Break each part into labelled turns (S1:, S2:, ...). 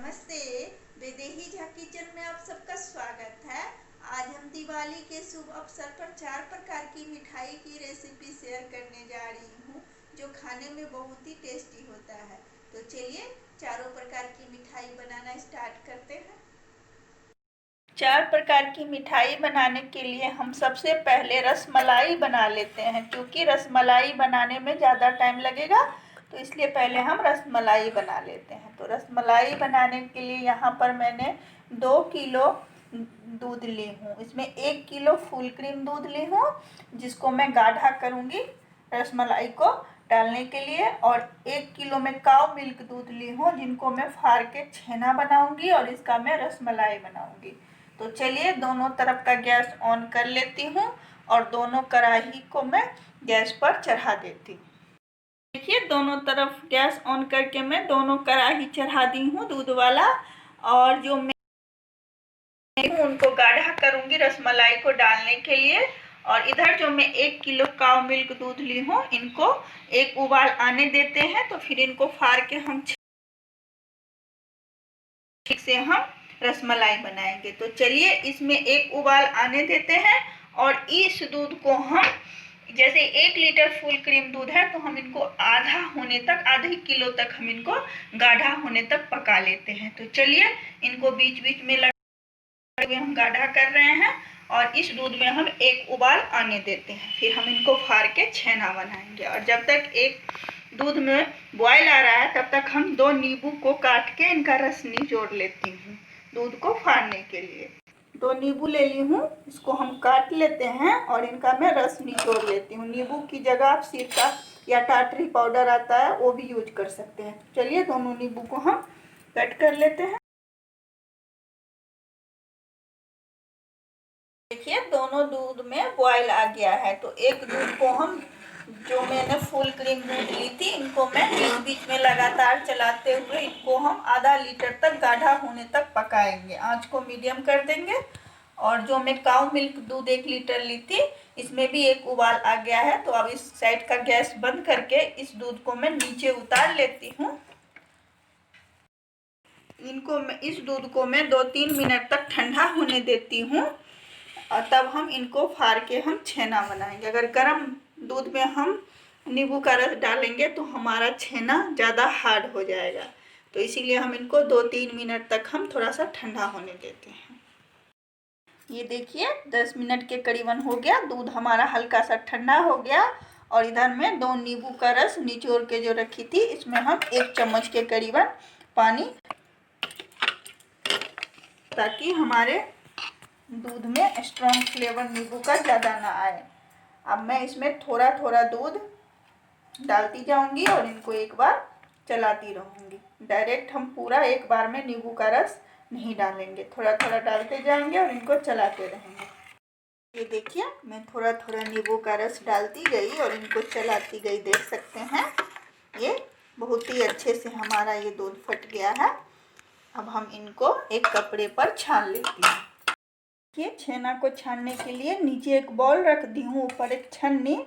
S1: नमस्ते। वैदेही झा किचन में आप सबका स्वागत है। आज हम दिवाली के शुभ अवसर पर 4 प्रकार की मिठाई की रेसिपी शेयर करने जा रही हूँ, जो खाने में बहुत ही टेस्टी होता है। तो चलिए चारों प्रकार की मिठाई बनाना स्टार्ट करते हैं। 4 प्रकार की मिठाई बनाने के लिए हम सबसे पहले रसमलाई बना लेते हैं, क्योंकि रसमलाई बनाने में ज़्यादा टाइम लगेगा, तो इसलिए पहले हम रसमलाई बना लेते हैं। तो रसमलाई बनाने के लिए यहाँ पर मैंने 2 किलो दूध ली हूँ। इसमें 1 किलो फुल क्रीम दूध ली हूँ, जिसको मैं गाढ़ा करूँगी रसमलाई को डालने के लिए। और 1 किलो में काऊ मिल्क दूध ली हूँ, जिनको मैं फाड़ के छेना बनाऊँगी और इसका मैं रसमलाई बनाऊँगी। तो चलिए दोनों तरफ का गैस ऑन कर लेती हूँ और दोनों कढ़ाई को मैं गैस पर चढ़ा देती हूँ। देखिए दोनों तरफ गैस ऑन करके मैं दोनों कढ़ाई चढ़ा दी हूँ दूध वाला। और जो मैं उनको गाढ़ा करूँगी रसमलाई को डालने के लिए। और इधर जो मैं 1 किलो काऊ मिल्क दूध ली हूँ, इनको एक उबाल आने देते हैं, तो फिर इनको फाड़ के हम ठीक से हम रसमलाई बनाएंगे। तो चलिए इसमें एक उबाल आने देते हैं और इस दूध को हम, जैसे 1 लीटर फुल क्रीम दूध है, तो हम इनको आधा होने तक, आधे किलो तक हम इनको गाढ़ा होने तक पका लेते हैं। तो चलिए इनको बीच बीच में हम गाढ़ा कर रहे हैं और इस दूध में हम एक उबाल आने देते हैं, फिर हम इनको फाड़ के छेना बनाएंगे। और जब तक एक दूध में बॉयल आ रहा है, तब तक हम 2 नींबू को काट के इनका रस निचोड़ लेती हूँ दूध को फाड़ने के लिए। 2 नींबू ले ली हूँ, इसको हम काट लेते हैं और इनका मैं रस निचोड़ लेती हूँ। नींबू की जगह आप सिरका या टाटरी पाउडर आता है, वो भी यूज कर सकते हैं। चलिए दोनों नींबू को हम कट कर लेते हैं। देखिए दोनों दूध में बॉयल आ गया है। तो एक दूध को हम, जो मैंने फुल क्रीम दूध ली थी, इनको मैं बीच बीच में लगातार चलाते हुए इनको हम आधा लीटर तक गाढ़ा होने तक पकाएंगे। आंच को मीडियम कर देंगे। और जो मैं काऊ मिल्क दूध 1 लीटर ली थी, इसमें भी एक उबाल आ गया है। तो अब इस साइड का गैस बंद करके इस दूध को मैं नीचे उतार लेती हूँ। इस दूध को मैं 2-3 मिनट तक ठंडा होने देती हूँ और तब हम इनको फाड़ के हम छेना बनाएंगे। अगर गर्म दूध में हम नींबू का रस डालेंगे तो हमारा छेना ज़्यादा हार्ड हो जाएगा, तो इसीलिए हम इनको 2-3 मिनट तक हम थोड़ा सा ठंडा होने देते हैं। ये देखिए 10 मिनट के करीबन हो गया, दूध हमारा हल्का सा ठंडा हो गया। और इधर में 2 नींबू का रस निचोड़ के जो रखी थी, इसमें हम 1 चम्मच के करीबन पानी, ताकि हमारे दूध में स्ट्रॉन्ग फ्लेवर नींबू का ज़्यादा ना आए। अब मैं इसमें थोड़ा थोड़ा दूध डालती जाऊंगी और इनको एक बार चलाती रहूंगी। डायरेक्ट हम पूरा एक बार में नींबू का रस नहीं डालेंगे, थोड़ा थोड़ा डालते जाएंगे और इनको चलाते रहेंगे। ये देखिए मैं थोड़ा थोड़ा नींबू का रस डालती गई और इनको चलाती गई। देख सकते हैं ये बहुत ही अच्छे से हमारा ये दूध फट गया है। अब हम इनको एक कपड़े पर छान लेती हूँ। ये छेना को छानने के लिए नीचे एक बॉल रख दी हूँ, ऊपर एक छन्नी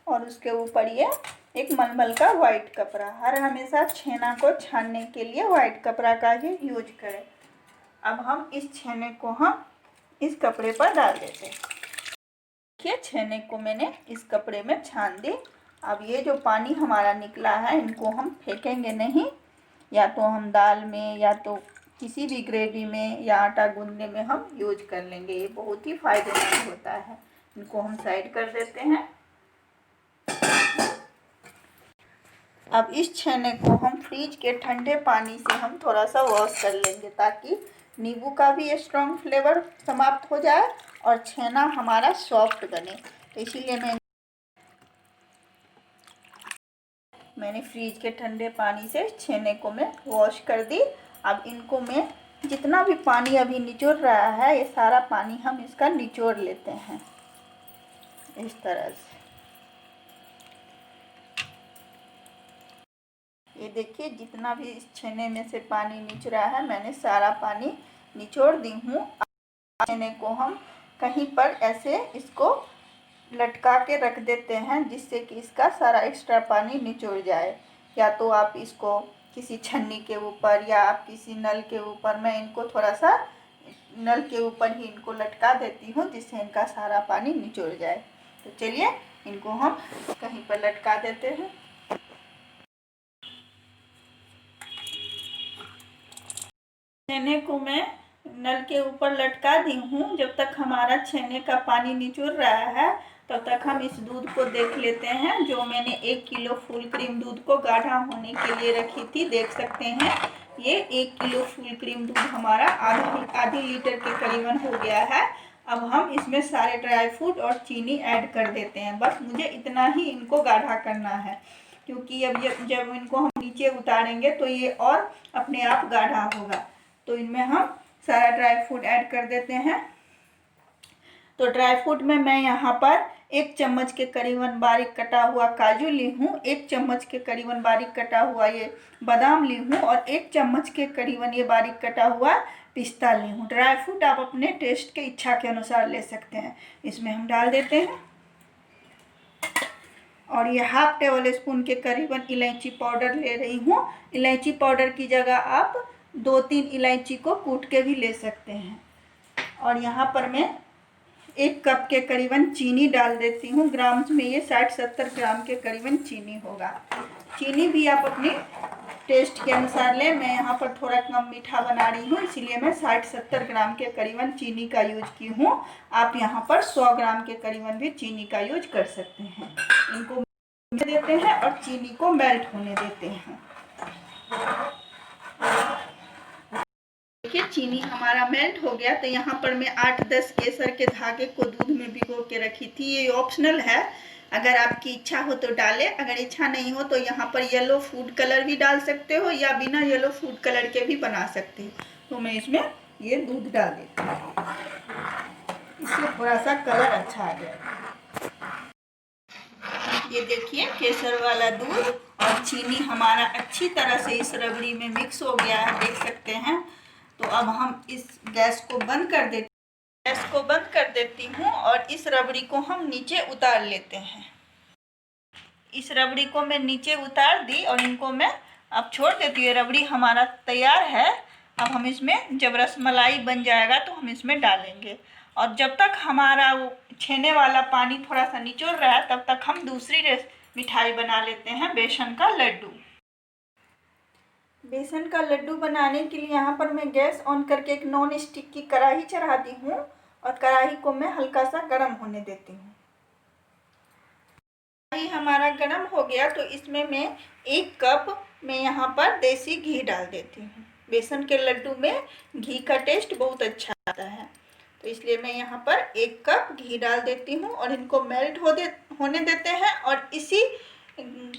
S1: और उसके ऊपर ये एक मलमल का वाइट कपड़ा। हर हमेशा छेना को छानने के लिए वाइट कपड़ा का ही यूज करें। अब हम इस छेने को हम इस कपड़े पर डाल देते हैं। देखिए छेने को मैंने इस कपड़े में छान दी। अब ये जो पानी हमारा निकला है, इनको हम फेंकेंगे नहीं, या तो हम दाल में या तो किसी भी ग्रेवी में या आटा गूंदने में हम यूज कर लेंगे। ये बहुत ही फायदेमंद होता है। इनको हम साइड कर देते हैं। अब इस छेने को हम फ्रिज के ठंडे पानी से हम थोड़ा सा वॉश कर लेंगे, ताकि नींबू का भी स्ट्रॉन्ग फ्लेवर समाप्त हो जाए और छेना हमारा सॉफ्ट बने। तो इसीलिए मैंने फ्रिज के ठंडे पानी से छेने को मैं वॉश कर दी। अब इनको मैं, जितना भी पानी अभी निचोड़ रहा है, ये सारा पानी हम इसका निचोड़ लेते हैं इस तरह से। ये देखिए जितना भी इस छेने में से पानी निच रहा है, मैंने सारा पानी निचोड़ दी हूँ। छेने को हम कहीं पर ऐसे इसको लटका के रख देते हैं, जिससे कि इसका सारा एक्स्ट्रा पानी निचोड़ जाए। या तो आप इसको किसी छन्नी के ऊपर या आप किसी नल के ऊपर, मैं इनको थोड़ा सा नल के ऊपर ही इनको लटका देती हूँ जिससे इनका सारा पानी निचुड़ जाए। तो चलिए इनको हम कहीं पर लटका देते हैं। छेने को मैं नल के ऊपर लटका दी हूँ। जब तक हमारा छेने का पानी निचुड़ रहा है तब तक हम इस दूध को देख लेते हैं। जो मैंने 1 किलो फुल क्रीम दूध को गाढ़ा होने के लिए रखी थी, देख सकते हैं ये 1 किलो फुल क्रीम दूध हमारा आधी लीटर के करीबन हो गया है। अब हम इसमें सारे ड्राई फ्रूट और चीनी ऐड कर देते हैं। बस मुझे इतना ही इनको गाढ़ा करना है, क्योंकि अब जब इनको हम नीचे उतारेंगे तो ये और अपने आप गाढ़ा होगा। तो इनमें हम सारा ड्राई फ्रूट ऐड कर देते हैं। तो ड्राई फ्रूट में मैं यहाँ पर 1 चम्मच के करीबन बारीक कटा हुआ काजू ली हूँ, 1 चम्मच के करीबन बारीक कटा हुआ ये बादाम ली हूँ और 1 चम्मच के करीबन ये बारीक कटा हुआ पिस्ता ली हूँ। ड्राई फ्रूट आप अपने टेस्ट के इच्छा के अनुसार ले सकते हैं। इसमें हम डाल देते हैं। और ये 1/2 टेबल स्पून के करीबन इलायची पाउडर ले रही हूँ। इलायची पाउडर की जगह आप 2-3 इलायची को कूट के भी ले सकते हैं। और यहाँ पर मैं 1 कप के करीबन चीनी डाल देती हूँ। ग्राम्स में ये 60-70 ग्राम के करीबन चीनी होगा। चीनी भी आप अपने टेस्ट के अनुसार लें। मैं यहाँ पर थोड़ा कम मीठा बना रही हूँ, इसीलिए मैं 60-70 ग्राम के करीबन चीनी का यूज की हूँ। आप यहाँ पर 100 ग्राम के करीबन भी चीनी का यूज कर सकते हैं। इनको देते हैं और चीनी को मेल्ट होने देते हैं। देखिए चीनी हमारा मेल्ट हो गया। तो यहाँ पर मैं 8-10 केसर के धागे को दूध में भिगो के रखी थी। ये ऑप्शनल है, अगर आपकी इच्छा हो तो डालें, अगर इच्छा नहीं हो तो यहाँ पर येलो फूड कलर भी डाल सकते हो या बिना येलो फूड कलर के भी बना सकते हो। तो मैं इसमें ये दूध डाल देती हूँ, इससे थोड़ा सा कलर अच्छा आ जाएगा। ये देखिए केसर वाला दूध और चीनी हमारा अच्छी तरह से इस रबड़ी में मिक्स हो गया है, देख सकते हैं। तो अब हम इस गैस को बंद कर देती हूँ और इस रबड़ी को हम नीचे उतार लेते हैं। इस रबड़ी को मैं नीचे उतार दी और इनको मैं अब छोड़ देती हूँ। रबड़ी हमारा तैयार है। अब हम इसमें जब रसमलाई बन जाएगा तो हम इसमें डालेंगे। और जब तक हमारा वो छेने वाला पानी थोड़ा सा निचोड़ रहा है तब तक हम दूसरी मिठाई बना लेते हैं, बेसन का लड्डू। बेसन का लड्डू बनाने के लिए यहाँ पर मैं गैस ऑन करके एक नॉन स्टिक की कढ़ाई चढ़ा दी हूँ और कढ़ाई को मैं हल्का सा गर्म होने देती हूँ। कढ़ाई हमारा गर्म हो गया तो इसमें मैं 1 कप में यहाँ पर देसी घी डाल देती हूँ। बेसन के लड्डू में घी का टेस्ट बहुत अच्छा आता है, तो इसलिए मैं यहाँ पर 1 कप घी डाल देती हूँ और इनको मेल्ट होने देते हैं। और इसी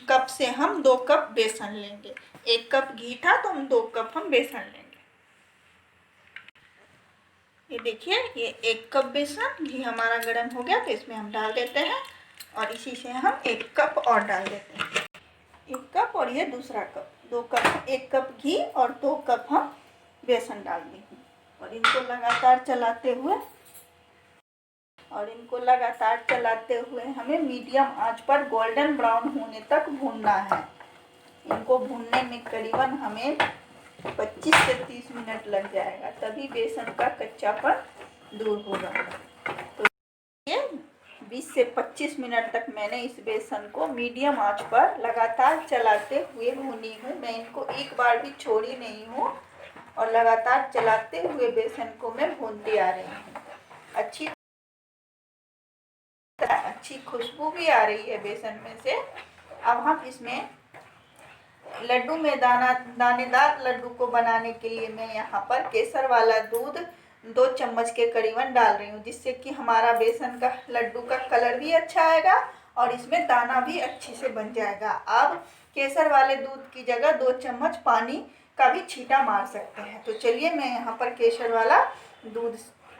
S1: कप से हम 2 कप बेसन लेंगे। 1 कप घी था तो हम 2 कप हम बेसन लेंगे। ये देखिए ये 1 कप बेसन, घी हमारा गर्म हो गया तो इसमें हम डाल देते हैं और इसी से हम 1 कप और डाल देते हैं। 1 कप और ये दूसरा कप, 2 कप, 1 कप घी और 2 कप हम बेसन डाल दी और इनको लगातार चलाते हुए हमें मीडियम आंच पर गोल्डन ब्राउन होने तक भूनना है। इनको भूनने में करीबन हमें 25 से 30 मिनट लग जाएगा, तभी बेसन का कच्चापन दूर होगा। तो ये 20 से 25 मिनट तक मैंने इस बेसन को मीडियम आंच पर लगातार चलाते हुए भूनी हूँ। मैं इनको एक बार भी छोड़ी नहीं हूँ और लगातार चलाते हुए बेसन को मैं भूनती आ रही हूँ। अच्छी खुशबू भी आ रही है बेसन में से। अब हम इसमें लड्डू में दानेदार लड्डू को बनाने के लिए मैं यहाँ पर केसर वाला दूध 2 चम्मच के करीबन डाल रही हूँ, जिससे कि हमारा बेसन का लड्डू का कलर भी अच्छा आएगा और इसमें दाना भी अच्छे से बन जाएगा। आप केसर वाले दूध की जगह 2 चम्मच पानी का भी छींटा मार सकते हैं। तो चलिए मैं यहाँ पर केसर वाला दूध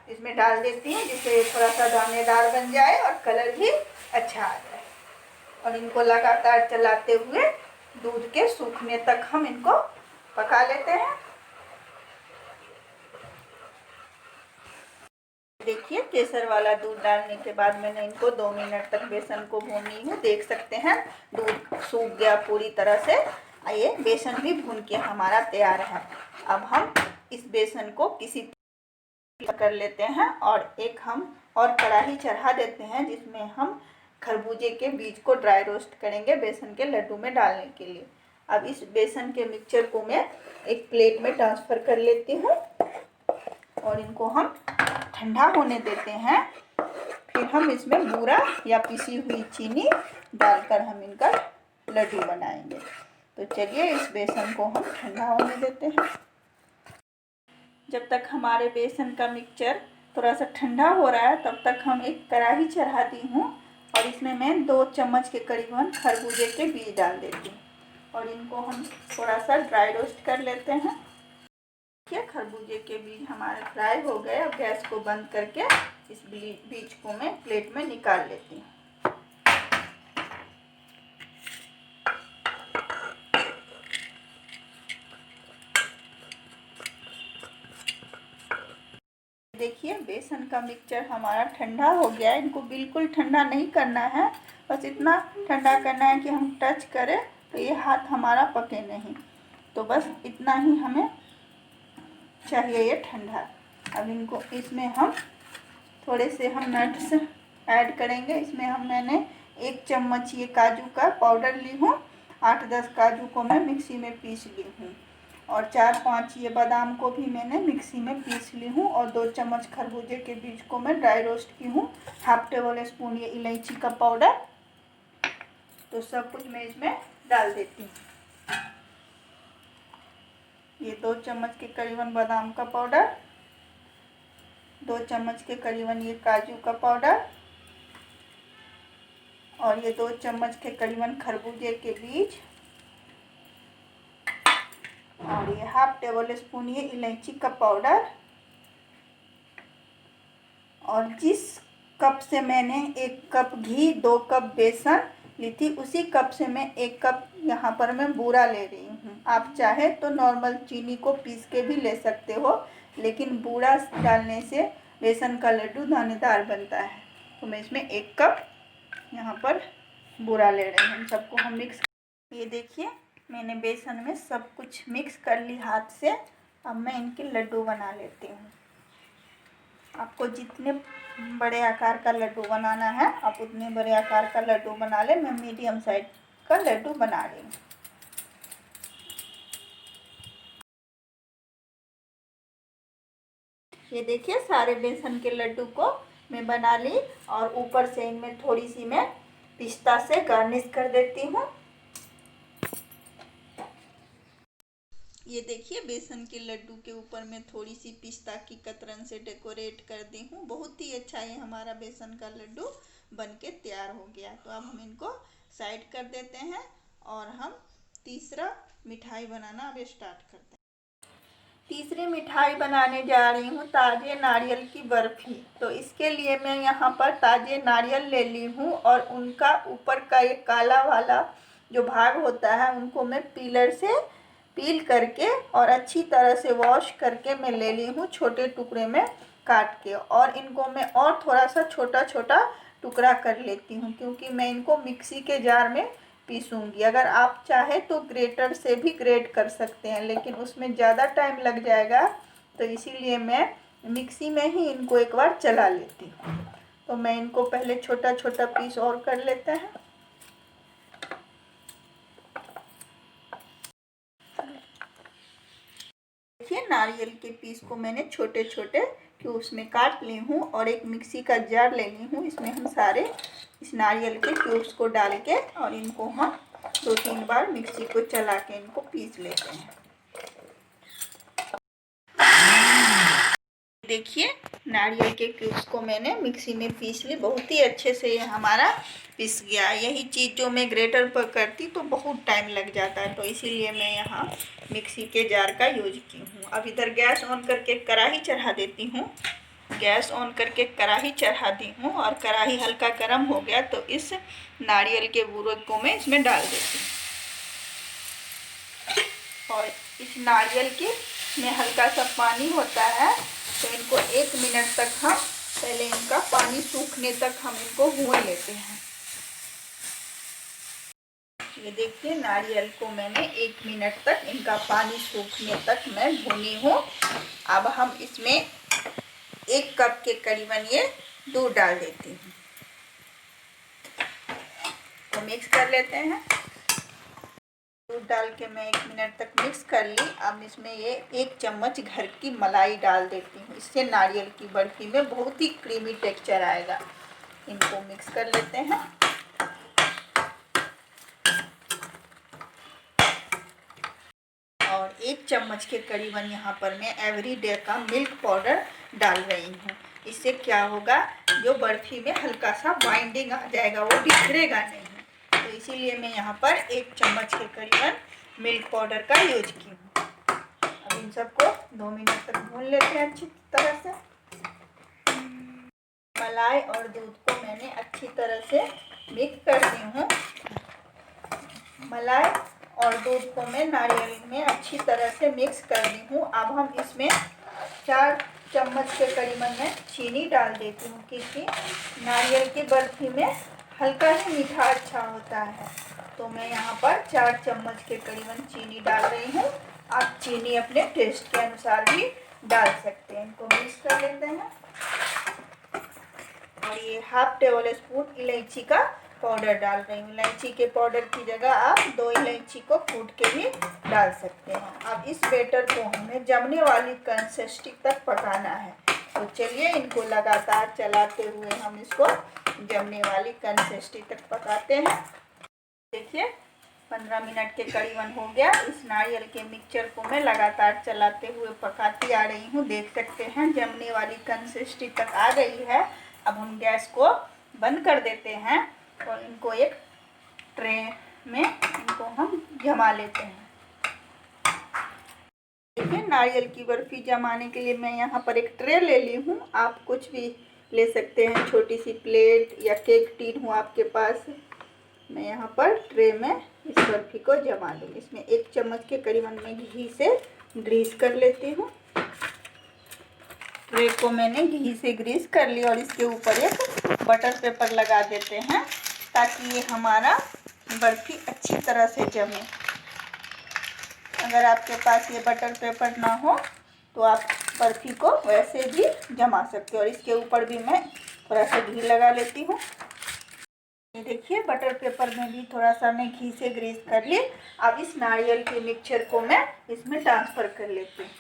S1: इसमें डाल देती हूँ, जिससे थोड़ा सा दानेदार बन जाए और कलर भी अच्छा आ जाए। और इनको लगातार चलाते हुए दूध के सूखने तक हम इनको पका लेते हैं। देखिए केसर वाला दूध डालने के बाद मैंने इनको 2 मिनट तक बेसन को भूनी हूँ। देख सकते हैं दूध सूख गया पूरी तरह से। ये बेसन भी भून के हमारा तैयार है। अब हम इस बेसन को किसी कर लेते हैं और एक हम और कढ़ाई चढ़ा देते हैं जिसमें हम खरबूजे के बीज को ड्राई रोस्ट करेंगे बेसन के लड्डू में डालने के लिए। अब इस बेसन के मिक्सचर को मैं एक प्लेट में ट्रांसफ़र कर लेती हूँ और इनको हम ठंडा होने देते हैं। फिर हम इसमें बूरा या पिसी हुई चीनी डालकर हम इनका लड्डू बनाएंगे। तो चलिए इस बेसन को हम ठंडा होने देते हैं। जब तक हमारे बेसन का मिक्सचर थोड़ा सा ठंडा हो रहा है तब तक हम एक कढ़ाई चढ़ा दी हूँ और इसमें मैं 2 चम्मच के करीबन खरबूजे के बीज डाल देती हूँ और इनको हम थोड़ा सा ड्राई रोस्ट कर लेते हैं। देखिए खरबूजे के बीज हमारे फ्राई हो गए। अब गैस को बंद करके इस बीज को मैं प्लेट में निकाल लेती हूँ। देखिए बेसन का मिक्सचर हमारा ठंडा हो गया है। इनको बिल्कुल ठंडा नहीं करना है, बस इतना ठंडा करना है कि हम टच करें तो ये हाथ हमारा पके नहीं। तो बस इतना ही हमें चाहिए ये ठंडा। अब इनको इसमें हम थोड़े से हम नट्स ऐड करेंगे। इसमें मैंने 1 चम्मच ये काजू का पाउडर ली हूँ। 8-10 काजू को मैं मिक्सी में पीस ली हूँ और 4-5 ये बादाम को भी मैंने मिक्सी में पीस ली हूँ और 2 चम्मच खरबूजे के बीज को मैं ड्राई रोस्ट की हूँ। 1/2 टेबल स्पून ये इलायची का पाउडर। तो सब कुछ मैं इसमें डाल देती हूँ। ये 2 चम्मच के करीबन बादाम का पाउडर, 2 चम्मच के करीबन ये काजू का पाउडर और ये 2 चम्मच के करीबन खरबूजे के बीज और ये 1/2 टेबल स्पून ये इलायची का पाउडर। और जिस कप से मैंने 1 कप घी 2 कप बेसन ली थी उसी कप से मैं 1 कप यहाँ पर मैं बूरा ले रही हूँ। आप चाहे तो नॉर्मल चीनी को पीस के भी ले सकते हो, लेकिन बूरा डालने से बेसन का लड्डू दानेदार बनता है। तो मैं इसमें 1 कप यहाँ पर बूरा ले रही हूँ। सबको हम मिक्स, ये देखिए मैंने बेसन में सब कुछ मिक्स कर ली हाथ से। अब मैं इनके लड्डू बना लेती हूँ। आपको जितने बड़े आकार का लड्डू बनाना है आप उतने बड़े आकार का लड्डू बना लें। मैं मीडियम साइज का लड्डू बना रही हूँ। ये देखिए सारे बेसन के लड्डू को मैं बना ली और ऊपर से इनमें थोड़ी सी मैं पिस्ता से गार्निश कर देती हूँ। ये देखिए बेसन के लड्डू के ऊपर मैं थोड़ी सी पिस्ता की कतरन से डेकोरेट कर दी हूँ। बहुत ही अच्छा ये हमारा बेसन का लड्डू बन के तैयार हो गया। तो अब हम इनको साइड कर देते हैं और हम तीसरा मिठाई बनाना अब स्टार्ट करते हैं। तीसरी मिठाई बनाने जा रही हूँ ताजे नारियल की बर्फ़ी। तो इसके लिए मैं यहाँ पर ताजे नारियल ले ली हूँ और उनका ऊपर का ये काला वाला जो भाग होता है उनको मैं पीलर से पील करके और अच्छी तरह से वॉश करके मैं ले ली हूँ छोटे टुकड़े में काट के। और इनको मैं और थोड़ा सा छोटा छोटा टुकड़ा कर लेती हूँ क्योंकि मैं इनको मिक्सी के जार में पीसूँगी। अगर आप चाहे तो ग्रेटर से भी ग्रेट कर सकते हैं, लेकिन उसमें ज़्यादा टाइम लग जाएगा, तो इसीलिए मैं मिक्सी में ही इनको एक बार चला लेती हूँ। तो मैं इनको पहले छोटा छोटा पीस और कर लेते हैं। देखिए नारियल के पीस को मैंने छोटे छोटे क्यूब्स में काट ली हूँ और एक मिक्सी का जार ले ली हूँ। इसमें हम सारे इस नारियल के क्यूब्स को डाल के और इनको हम 2-3 बार मिक्सी को चला के इनको पीस लेते हैं। देखिए नारियल के क्यूब्स को मैंने मिक्सी में पीस ली। बहुत ही अच्छे से ये हमारा पिस गया। यही चीज़ जो मैं ग्रेटर पर करती तो बहुत टाइम लग जाता है, तो इसीलिए मैं यहाँ मिक्सी के जार का यूज की हूँ। अब इधर गैस ऑन करके कढ़ाई चढ़ा देती हूँ। गैस ऑन करके कढ़ाई चढ़ा दी हूँ और कढ़ाई हल्का गर्म हो गया तो इस नारियल के बूरे को मैं इसमें डाल देती हूँ। और इस नारियल के में हल्का सा पानी होता है, तो इनको 1 मिनट तक हम पहले इनका पानी सूखने तक हम इनको भून लेते हैं। ये देखिए नारियल को मैंने 1 मिनट तक इनका पानी सूखने तक मैं भूनी हूँ। अब हम इसमें 1 कप के करीबन ये दूध डाल देती हूँ। तो मिक्स कर लेते हैं। दूध डाल के मैं 1 मिनट तक मिक्स कर ली। अब इसमें ये 1 चम्मच घर की मलाई डाल देती हूँ। इससे नारियल की बर्फी में बहुत ही क्रीमी टेक्सचर आएगा। इनको मिक्स कर लेते हैं। और 1 चम्मच के करीबन यहाँ पर मैं एवरीडे का मिल्क पाउडर डाल रही हूँ। इससे क्या होगा, जो बर्फी में हल्का सा बाइंडिंग आ जाएगा, वो बिखरेगा नहीं। तो इसीलिए मैं यहाँ पर 1 चम्मच के करीबन मिल्क पाउडर का यूज की हूँ। अब इन सबको 2 मिनट तक भून लेते हैं अच्छी तरह से। मलाई और दूध को मैंने अच्छी तरह से मिक्स कर दी हूँ। मलाई और दूध को मैं नारियल में अच्छी तरह से मिक्स कर दी हूँ। अब हम इसमें 4 चम्मच के करीबन में चीनी डाल देती हूँ, क्योंकि नारियल की बर्फी में हल्का ही मीठा अच्छा होता है। तो मैं यहाँ पर 4 चम्मच के करीबन चीनी डाल रही हूँ। आप चीनी अपने टेस्ट के अनुसार भी डाल सकते हैं। इनको मिक्स कर लेते हैं। और ये 1/2 टेबल स्पून इलायची का पाउडर डाल रही हूँ। इलायची के पाउडर की जगह आप 2 इलायची को कूट के भी डाल सकते हैं। अब इस बैटर को हमें जमने वाली कंसिस्टेंसी तक पकाना है। तो चलिए इनको लगातार चलाते हुए हम इसको जमने वाली कंसिस्टेंसी तक पकाते हैं। देखिए 15 मिनट के करीबन हो गया। इस नारियल के मिक्सचर को मैं लगातार चलाते हुए पकाती आ रही हूँ। देख सकते हैं जमने वाली कंसिस्टेंसी तक आ गई है। अब हम गैस को बंद कर देते हैं और इनको एक ट्रे में इनको हम जमा लेते हैं। देखिए नारियल की बर्फी जमाने के लिए मैं यहाँ पर एक ट्रे ले ली हूँ। आप कुछ भी ले सकते हैं, छोटी सी प्लेट या केक टिन हो आपके पास। मैं यहाँ पर ट्रे में इस बर्फी को जमा लूँगी। इसमें 1 चम्मच के करीबन मैं घी से ग्रीस कर लेती हूँ। ट्रे को मैंने घी से ग्रीस कर लिया और इसके ऊपर एक बटर पेपर लगा देते हैं, ताकि ये हमारा बर्फी अच्छी तरह से जमे। अगर आपके पास ये बटर पेपर ना हो तो आप बर्फी को वैसे भी जमा सकते हो। और इसके ऊपर भी मैं थोड़ा सा घी लगा लेती हूँ। ये देखिए बटर पेपर में भी थोड़ा सा मैं घी से ग्रीस कर ली। अब इस नारियल के मिक्सचर को मैं इसमें ट्रांसफ़र कर लेती हूँ।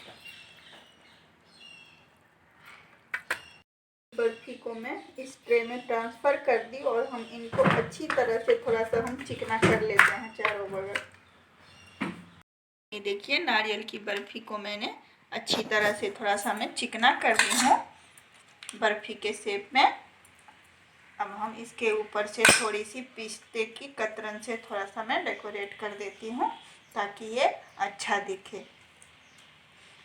S1: बर्फी को मैं इस ट्रे में ट्रांसफ़र कर दी और हम इनको अच्छी तरह से थोड़ा सा हम चिकना कर लेते हैं चारों बगल। ये देखिए नारियल की बर्फी को मैंने अच्छी तरह से थोड़ा सा मैं चिकना कर दी हूँ बर्फी के शेप में। अब हम इसके ऊपर से थोड़ी सी पिस्ते की कतरन से थोड़ा सा मैं डेकोरेट कर देती हूँ, ताकि ये अच्छा दिखे।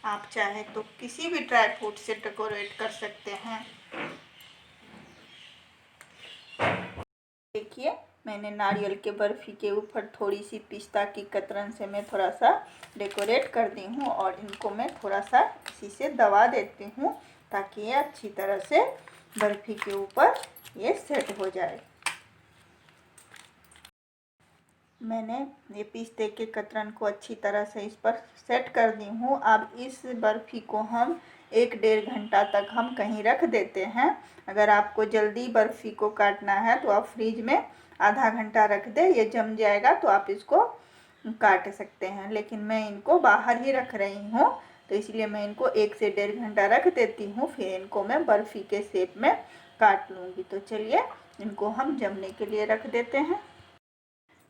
S1: आप चाहे तो किसी भी ड्राई फ्रूट से डेकोरेट कर सकते हैं। देखिए मैंने नारियल के बर्फी के ऊपर थोड़ी सी पिस्ता की कतरन से मैं थोड़ा सा डेकोरेट कर दी हूँ और इनको मैं थोड़ा सा इसी से दबा देती हूँ, ताकि ये अच्छी तरह से बर्फी के ऊपर ये सेट हो जाए। मैंने ये पिस्ते के कतरन को अच्छी तरह से इस पर सेट कर दी हूँ। अब इस बर्फी को हम 1-1.5 घंटा तक हम कहीं रख देते हैं। अगर आपको जल्दी बर्फी को काटना है तो आप फ्रिज में आधा घंटा रख दें, ये जम जाएगा तो आप इसको काट सकते हैं। लेकिन मैं इनको बाहर ही रख रही हूँ, तो इसलिए मैं इनको 1 से 1.5 घंटा रख देती हूँ। फिर इनको मैं बर्फी के शेप में काट लूँगी। तो चलिए इनको हम जमने के लिए रख देते हैं।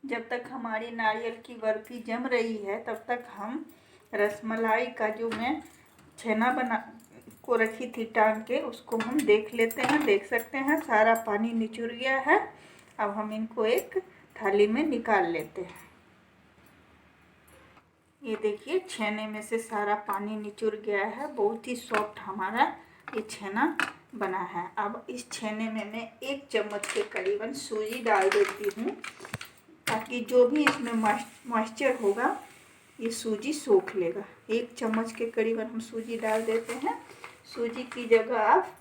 S1: जब तक हमारी नारियल की बर्फी जम रही है तब तक हम रसमलाई का जो मैं छेना बना को रखी थी टांग के, उसको हम देख लेते हैं। देख सकते हैं सारा पानी निचुर गया है। अब हम इनको एक थाली में निकाल लेते हैं। ये देखिए छेने में से सारा पानी निचुर गया है। बहुत ही सॉफ्ट हमारा ये छेना बना है। अब इस छेने में मैं 1 चम्मच के करीबन सूजी डाल देती हूँ, ताकि जो भी इसमें मॉइस्चर होगा ये सूजी सोख लेगा। 1 चम्मच के करीबन हम सूजी डाल देते हैं। सूजी की जगह आप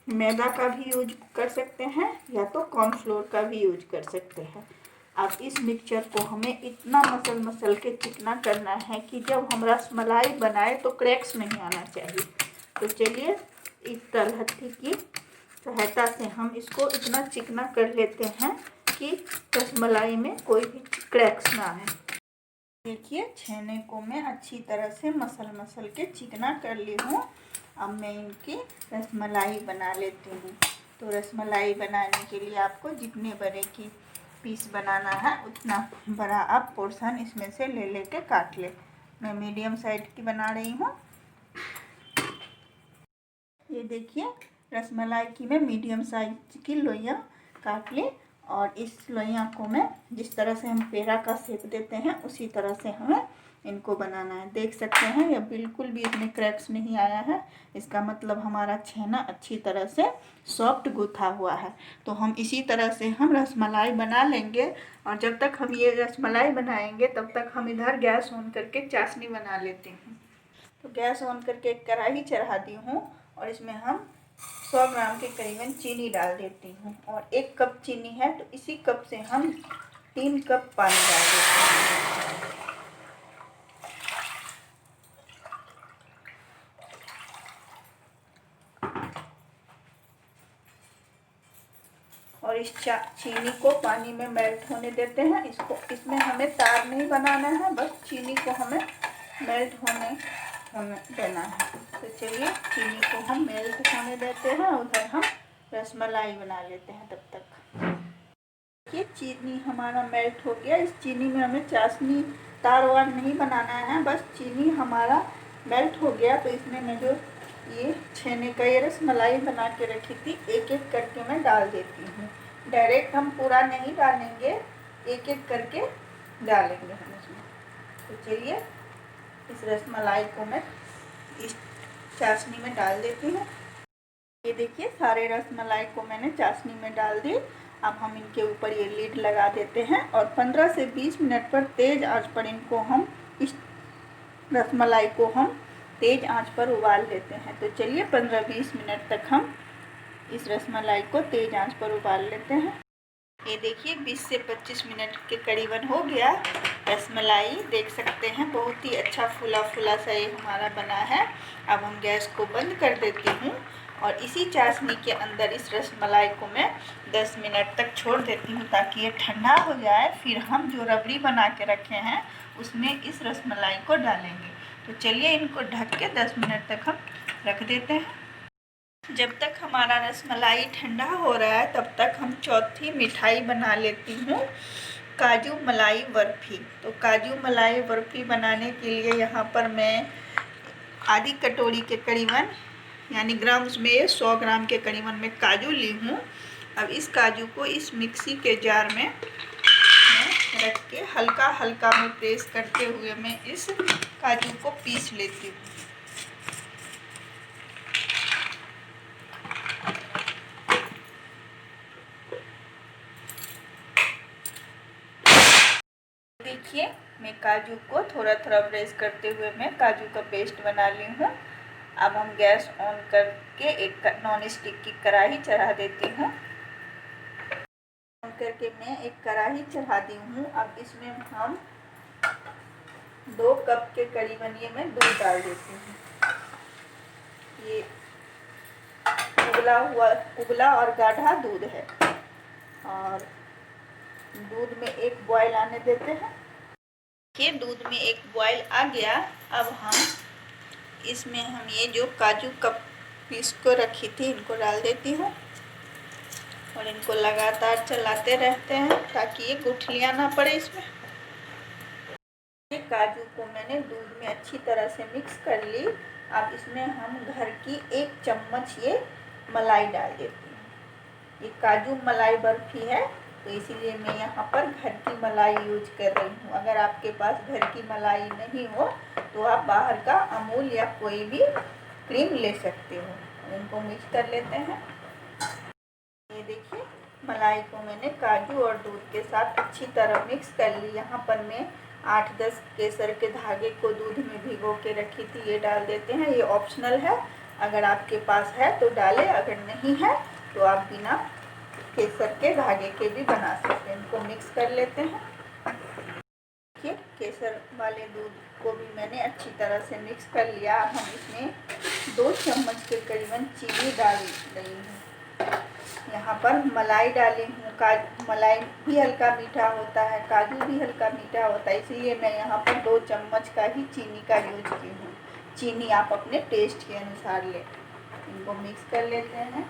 S1: मैदा का भी यूज कर सकते हैं या तो कॉर्नफ्लोर का भी यूज कर सकते हैं। अब इस मिक्सचर को हमें इतना मसल के चिकना करना है कि जब हम रसमलाई बनाए तो क्रैक्स नहीं आना चाहिए। तो चलिए इस तलहथी की सहायता से हम इसको इतना चिकना कर लेते हैं कि रसमलाई में कोई भी क्रैक्स ना आए। देखिए छेने को मैं अच्छी तरह से मसल के चिकना कर ली हूँ। अब मैं इनकी रसमलाई बना लेती हूँ। तो रसमलाई बनाने के लिए आपको जितने बड़े की पीस बनाना है उतना बड़ा आप पोर्शन इसमें से ले लेके काट ले। मैं मीडियम साइज की बना रही हूँ। ये देखिए रसमलाई की मैं मीडियम साइज की लोइयाँ काट ली और इस लोइयाँ को मैं जिस तरह से हम पेड़ा का शेप देते हैं उसी तरह से हमें इनको बनाना है। देख सकते हैं ये बिल्कुल भी इसमें क्रैक्स नहीं आया है। इसका मतलब हमारा छेना अच्छी तरह से सॉफ्ट गूथा हुआ है। तो हम इसी तरह से हम रसमलाई बना लेंगे और जब तक हम ये रसमलाई बनाएंगे तब तक हम इधर गैस ऑन करके चाशनी बना लेते हैं। तो गैस ऑन करके एक कढ़ाई चढ़ा दी हूँ और इसमें हम 100 ग्राम के करीबन चीनी डाल देती हूँ और 1 कप चीनी है तो इसी कप से हम 3 कप पानी डाल देते हैं। और इस चीनी को पानी में मेल्ट होने देते हैं। इसमें हमें तार नहीं बनाना है, बस चीनी को हमें मेल्ट होने देना है। तो चलिए चीनी को हम मेल्ट होने देते हैं, उधर हम रसमलाई बना लेते हैं तब तक। ये चीनी हमारा मेल्ट हो गया। इस चीनी में हमें चाशनी तार वार नहीं बनाना है, बस चीनी हमारा मेल्ट हो गया। तो इसमें मैं जो ये छेने का ये रसमलाई बना के रखी थी एक एक करके मैं डाल देती हूँ। डायरेक्ट हम पूरा नहीं डालेंगे, एक एक करके डालेंगे हम इसमें। तो चलिए इस रसमलाई को मैं इस चाशनी में डाल देती हूँ। ये देखिए सारे रसमलाई को मैंने चाशनी में डाल दी। अब हम इनके ऊपर ये लीड लगा देते हैं और 15 से 20 मिनट पर तेज़ आंच पर इनको हम इस रसमलाई को हम तेज़ आंच पर उबाल लेते हैं। तो चलिए 15-20 मिनट तक हम इस रसमलाई को तेज़ आंच पर उबाल लेते हैं। ये देखिए 20 से 25 मिनट के करीबन हो गया। रसमलाई देख सकते हैं बहुत ही अच्छा फूला सा ये हमारा बना है। अब हम गैस को बंद कर देती हूँ और इसी चाशनी के अंदर इस रसमलाई को मैं 10 मिनट तक छोड़ देती हूँ ताकि ये ठंडा हो जाए। फिर हम जो रबड़ी बना के रखे हैं उसमें इस रसमलाई को डालेंगे। तो चलिए इनको ढक के 10 मिनट तक हम रख देते हैं। जब तक हमारा रसमलाई ठंडा हो रहा है तब तक हम चौथी मिठाई बना लेती हूँ, काजू मलाई बर्फ़ी। तो काजू मलाई बर्फ़ी बनाने के लिए यहाँ पर मैं आधी कटोरी के करीबन यानी ग्राम्स में 100 ग्राम के करीबन मैं काजू ली हूँ। अब इस काजू को इस मिक्सी के जार में रख के हल्का में प्रेस करते हुए मैं इस काजू को पीस लेती हूँ। देखिए मैं काजू को थोड़ा प्रेस करते हुए मैं काजू का पेस्ट बना ली हूँ। अब हम गैस ऑन करके एक नॉन स्टिक की कढ़ाई चढ़ा देती हूँ। ऑन करके मैं एक कढ़ाई चढ़ा दी हूँ। अब इसमें हम 2 कप के करीबन ये मैं दूध डाल देती हूँ। ये उबला और गाढ़ा दूध है और दूध में एक बॉयल आने देते हैं। ये दूध में एक बॉयल आ गया। अब हम इसमें ये जो काजू का पीस को रखी थी इनको डाल देती हूँ और इनको लगातार चलाते रहते हैं ताकि ये गुठलियाँ ना पड़े इसमें। ये काजू को मैंने दूध में अच्छी तरह से मिक्स कर ली। अब इसमें हम घर की 1 चम्मच ये मलाई डाल देती हूँ। ये काजू मलाई बर्फ़ी है तो इसीलिए मैं यहाँ पर घर की मलाई यूज कर रही हूँ। अगर आपके पास घर की मलाई नहीं हो तो आप बाहर का अमूल या कोई भी क्रीम ले सकते हो। इनको मिक्स कर लेते हैं। ये देखिए मलाई को मैंने काजू और दूध के साथ अच्छी तरह मिक्स कर ली। यहाँ पर मैं 8-10 केसर के धागे को दूध में भिगो के रखी थी, ये डाल देते हैं। ये ऑप्शनल है, अगर आपके पास है तो डालें, अगर नहीं है तो आप बिना केसर के धागे के भी बना सकते हैं। इनको मिक्स कर लेते हैं। देखिए केसर वाले दूध को भी मैंने अच्छी तरह से मिक्स कर लिया। अब हम इसमें 2 चम्मच के करीबन चीनी डाल रही हूँ। यहाँ पर मलाई डाली हूँ। मलाई भी हल्का मीठा होता है, काजू भी हल्का मीठा होता है, इसलिए मैं यहाँ पर 2 चम्मच का ही चीनी का यूज की हूँ। चीनी आप अपने टेस्ट के अनुसार लें। इनको मिक्स कर लेते हैं।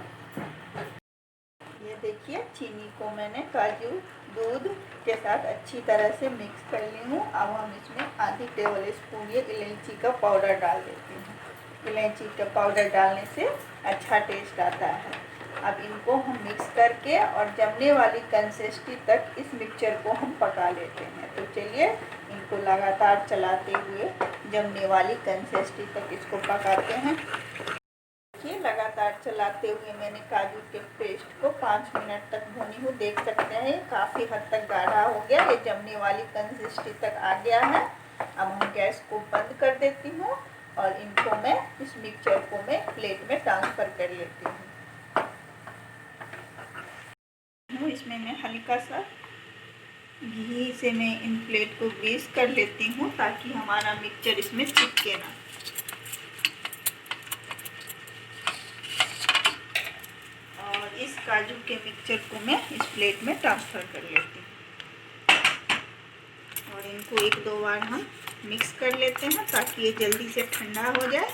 S1: ये देखिए चीनी को मैंने काजू दूध के साथ अच्छी तरह से मिक्स कर ली हूँ। अब हम इसमें आधी टेबल स्पून ये इलायची का पाउडर डाल देती हूँ। इलायची का पाउडर डालने से अच्छा टेस्ट आता है। अब इनको हम मिक्स करके और जमने वाली कंसिस्टेंसी तक इस मिक्सचर को हम पका लेते हैं। तो चलिए इनको लगातार चलाते हुए जमने वाली कंसिस्टेंसी तक इसको पकाते हैं। देखिए लगातार चलाते हुए मैंने काजू के पेस्ट को 5 मिनट तक भूनी हूँ। देख सकते हैं काफ़ी हद तक गाढ़ा हो गया, ये जमने वाली कंसिस्टेंसी तक आ गया है। अब हम गैस को बंद कर देती हूँ और इनको मैं इस मिक्सचर को मैं प्लेट में ट्रांसफ़र कर लेती हूँ। इसमें मैं हल्का सा घी से मैं इन प्लेट को ग्रीस कर लेती हूँ ताकि हमारा मिक्सचर इसमें चिपके ना। और इस काजू के मिक्सचर को मैं इस प्लेट में ट्रांसफ़र कर लेती हूँ और इनको 1-2 बार हम मिक्स कर लेते हैं ताकि ये जल्दी से ठंडा हो जाए।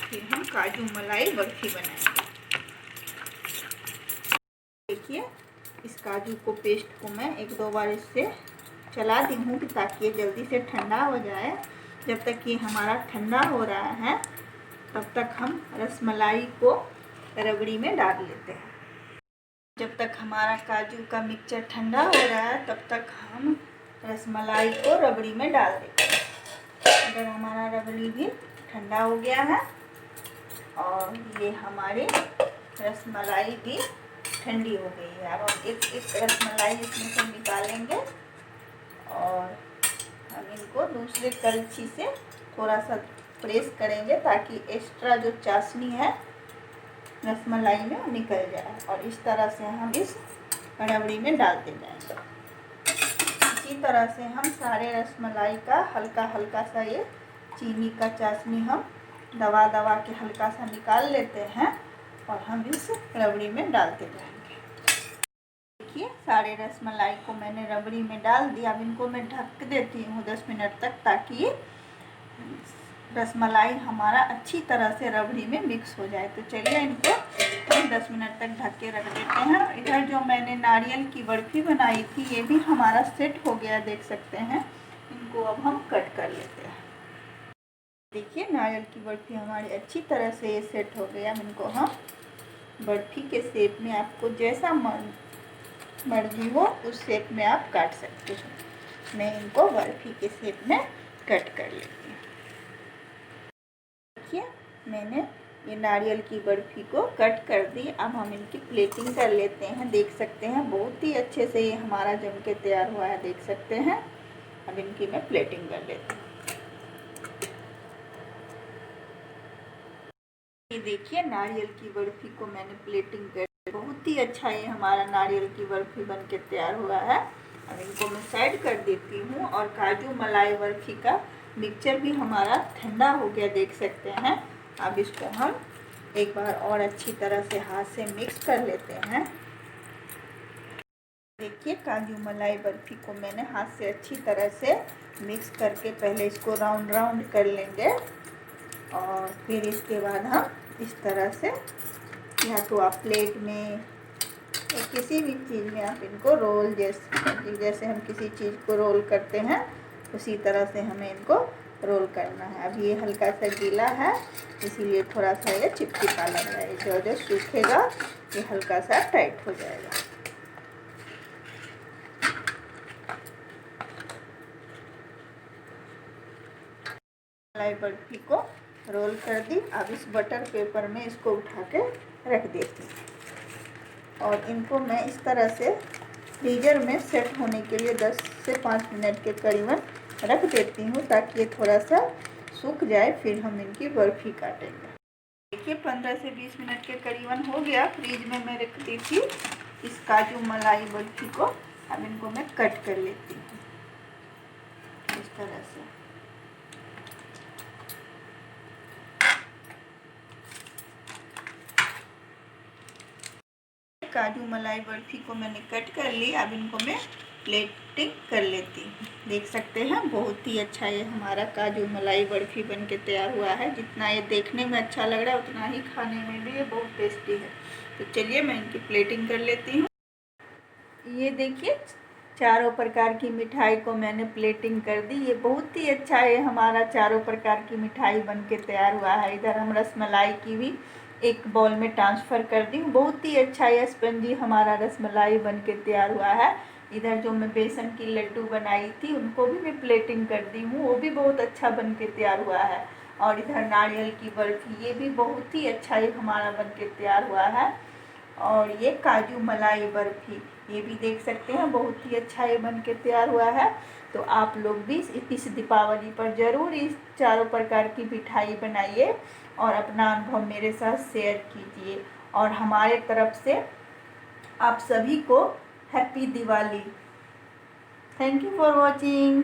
S1: फिर हम काजू मलाई बर्फी बनाएंगे। देखिए इस काजू को पेस्ट को मैं 1-2 बार इससे चला दी हूँ कि ताकि ये जल्दी से ठंडा हो जाए। जब तक ये हमारा ठंडा हो रहा है तब तक हम रसमलाई को रबड़ी में डाल लेते हैं। जब तक हमारा काजू का मिक्सचर ठंडा हो रहा है तब तक हम रसमलाई को रबड़ी में डाल देते हैं। अगर हमारा रबड़ी भी ठंडा हो गया है और ये हमारी रसमलाई भी ठंडी हो गई है। अब हम एक रसमलाई इसमें से निकालेंगे और हम इनको दूसरे कलछी से थोड़ा सा प्रेस करेंगे ताकि एक्स्ट्रा जो चाशनी है रसमलाई में निकल जाए। और इस तरह से हम इस रबड़ी में डालते जाएंगे। इसी तरह से हम सारे रसमलाई का हल्का हल्का सा ये चीनी का चाशनी हम दबा दबा के हल्का सा निकाल लेते हैं और हम इस रबड़ी में डालते जाएंगे। देखिए सारे रसमलाई को मैंने रबड़ी में डाल दिया। अब इनको मैं ढक देती हूँ 10 मिनट तक ताकि रसमलाई हमारा अच्छी तरह से रबड़ी में मिक्स हो जाए। तो चलिए इनको हम 10 मिनट तक ढक के रख देते हैं। इधर जो मैंने नारियल की बर्फ़ी बनाई थी ये भी हमारा सेट हो गया, देख सकते हैं। इनको अब हम कट कर लेते हैं। देखिए नारियल की बर्फ़ी हमारी अच्छी तरह से ये सेट हो गया। इनको हम बर्फ़ी के शेप में आपको जैसा मर्जी हो उस शेप में आप काट सकते हो। मैं इनको बर्फ़ी के शेप में कट कर लेती हूँ। देखिए मैंने ये नारियल की बर्फ़ी को कट कर दी। अब हम इनकी प्लेटिंग कर लेते हैं। देख सकते हैं बहुत ही अच्छे से ये हमारा जम के तैयार हुआ है, देख सकते हैं। अब इनकी मैं प्लेटिंग कर लेती हूँ। ये देखिए नारियल की बर्फ़ी को मैंने प्लेटिंग कर, बहुत ही अच्छा ये हमारा नारियल की बर्फ़ी बन के तैयार हुआ है। अब इनको मैं साइड कर देती हूँ और काजू मलाई बर्फ़ी का मिक्सचर भी हमारा ठंडा हो गया, देख सकते हैं। अब इसको हम एक बार और अच्छी तरह से हाथ से मिक्स कर लेते हैं। देखिए काजू मलाई बर्फ़ी को मैंने हाथ से अच्छी तरह से मिक्स करके पहले इसको राउंड राउंड कर लेंगे और फिर इसके बाद हम इस तरह से या तो आप प्लेट में या किसी भी चीज़ में आप इनको रोल जैसे हम किसी चीज़ को रोल करते हैं उसी तरह से हमें इनको रोल करना है। अब ये हल्का सा गीला है इसीलिए थोड़ा सा ये चिपचिपा लग रहा है। जो सूखेगा ये हल्का सा टाइट हो जाएगा। मलाई बर्फ़ी को रोल कर दी। अब इस बटर पेपर में इसको उठा के रख देती हूँ और इनको मैं इस तरह से फ्रीज़र में सेट होने के लिए 10 से 5 मिनट के करीबन रख देती हूँ ताकि ये थोड़ा सा सूख जाए, फिर हम इनकी बर्फ़ी काटेंगे। देखिए 15 से 20 मिनट के करीबन हो गया। फ्रीज में मैं रख दी थी इस काजू मलाई बर्फी को। अब इनको मैं कट कर लेती हूँ इस तरह से। काजू मलाई बर्फी को मैंने कट कर ली। अब इनको मैं प्लेटिंग कर लेती हूँ। देख सकते हैं बहुत ही अच्छा ये हमारा काजू मलाई बर्फी बन के तैयार हुआ है। जितना ये देखने में अच्छा लग रहा है उतना ही खाने में भी ये बहुत टेस्टी है। तो चलिए मैं इनकी प्लेटिंग कर लेती हूँ। ये देखिए चारों प्रकार की मिठाई को मैंने प्लेटिंग कर दी। ये बहुत ही अच्छा है हमारा चारों प्रकार की मिठाई बन के तैयार हुआ है। इधर हम रसमलाई की भी एक बॉल में ट्रांसफ़र कर दी। बहुत ही अच्छा ये स्पंजी हमारा रसमलाई बन के तैयार हुआ है। इधर जो मैं बेसन की लड्डू बनाई थी उनको भी मैं प्लेटिंग कर दी हूँ, वो भी बहुत अच्छा बन के तैयार हुआ है। और इधर नारियल की बर्फ़ी, ये भी बहुत ही अच्छा ये हमारा बन के तैयार हुआ है। और ये काजू मलाई बर्फ़ी, ये भी देख सकते हैं बहुत ही अच्छा ये बन के तैयार हुआ है। तो आप लोग भी इस दीपावली पर ज़रूर इस चारों प्रकार की मिठाई बनाइए और अपना अनुभव मेरे साथ शेयर कीजिए। और हमारे तरफ से आप सभी को happy Diwali. Thank you for watching.